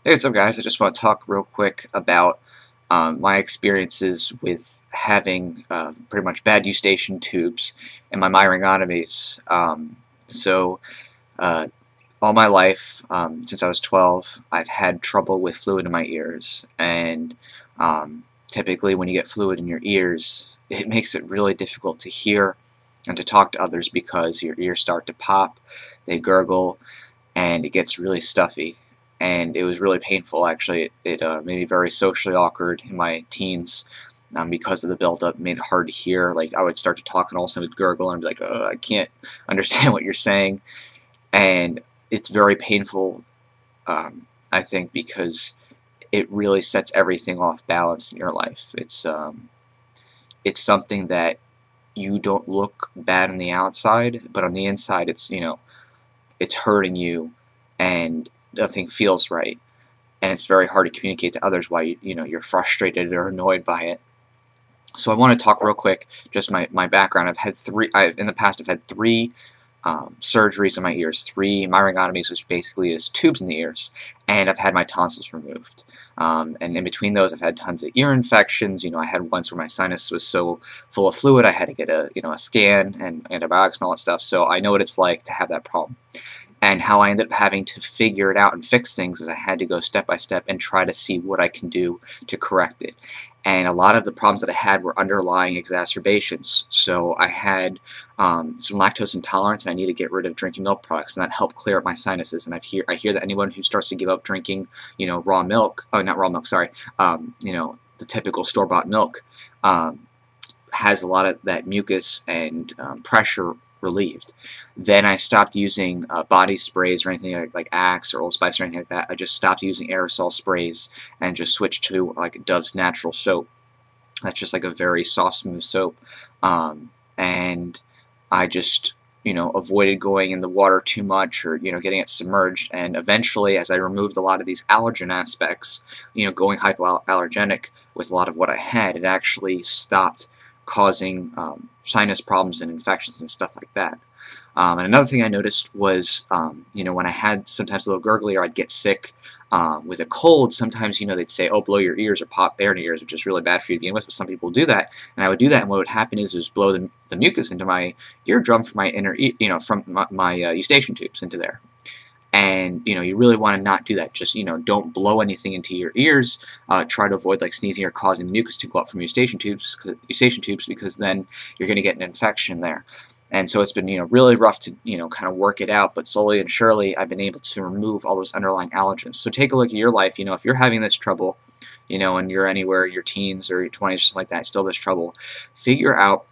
Hey, what's up, guys? I just want to talk real quick about my experiences with having pretty much bad eustachian tubes and my myringotomies. So, uh, all my life, since I was 12, I've had trouble with fluid in my ears, and typically when you get fluid in your ears, it makes it really difficult to hear and to talk to others because your ears start to pop, they gurgle, and it gets really stuffy. And it was really painful, actually. It made me very socially awkward in my teens because of the buildup. It made it hard to hear. Like, I would start to talk and all of a sudden it would gurgle, and I'd be like, I can't understand what you're saying. And it's very painful, I think, because it really sets everything off balance in your life. It's something that you don't look bad on the outside, but on the inside, it's hurting you, and nothing feels right, and it's very hard to communicate to others why you're frustrated or annoyed by it. So I want to talk real quick, just my background. In the past I've had three surgeries in my ears, three myringotomies, which basically is tubes in the ears, and I've had my tonsils removed. And in between those, I've had tons of ear infections. I had once where my sinus was so full of fluid, I had to get a scan and antibiotics and all that stuff. So I know what it's like to have that problem. And how I ended up having to figure it out and fix things is I had to go step by step and try to see what I can do to correct it. And a lot of the problems that I had were underlying exacerbations. So I had some lactose intolerance, and I needed to get rid of drinking milk products, and that helped clear up my sinuses. And I hear that anyone who starts to give up drinking, raw milk, oh, not raw milk, sorry, the typical store-bought milk, has a lot of that mucus and pressure relieved. Then I stopped using body sprays or anything like Axe or Old Spice or anything like that. I just stopped using aerosol sprays and just switched to like Dove's natural soap. That's just like a very soft, smooth soap. And I just avoided going in the water too much or getting it submerged. And eventually, as I removed a lot of these allergen aspects, going hypoallergenic with a lot of what I had, it actually stopped causing sinus problems and infections and stuff like that. And another thing I noticed was, when I had sometimes a little gurgly or I'd get sick with a cold, sometimes, they'd say, oh, blow your ears or pop air in your ears, which is really bad for you to begin with, but some people do that. And I would do that, and what would happen is blow the mucus into my eardrum from my inner, from my eustachian tubes into there. And you really want to not do that. Just don't blow anything into your ears. Try to avoid like sneezing or causing the mucus to go up from eustachian tubes because then you're going to get an infection there. And so it's been really rough to kind of work it out, but slowly and surely I've been able to remove all those underlying allergens. So take a look at your life. If you're having this trouble, and you're anywhere your teens or your 20s or something like that, still this trouble, figure out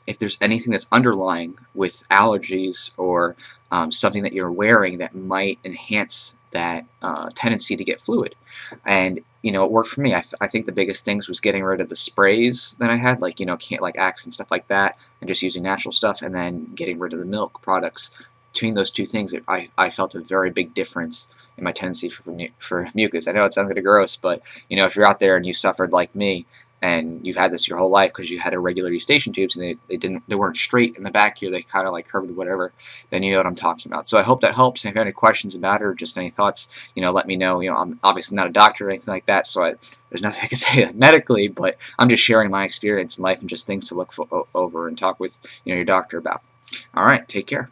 if there's anything that's underlying with allergies or something that you're wearing that might enhance that tendency to get fluid. And it worked for me. I think the biggest things was getting rid of the sprays that I had, like like Axe and stuff like that, and just using natural stuff, and then getting rid of the milk products. Between those two things, I felt a very big difference in my tendency for mucus. I know it sounds kind of gross, but if you're out there and you suffered like me, and you've had this your whole life because you had irregular eustachian tubes and they weren't straight in the back here, they kind of like curved or whatever, then you know what I'm talking about. So I hope that helps. And if you have any questions about it or just any thoughts, let me know. I'm obviously not a doctor or anything like that, so there's nothing I can say medically, but I'm just sharing my experience in life and just things to look over and talk with your doctor about. All right, take care.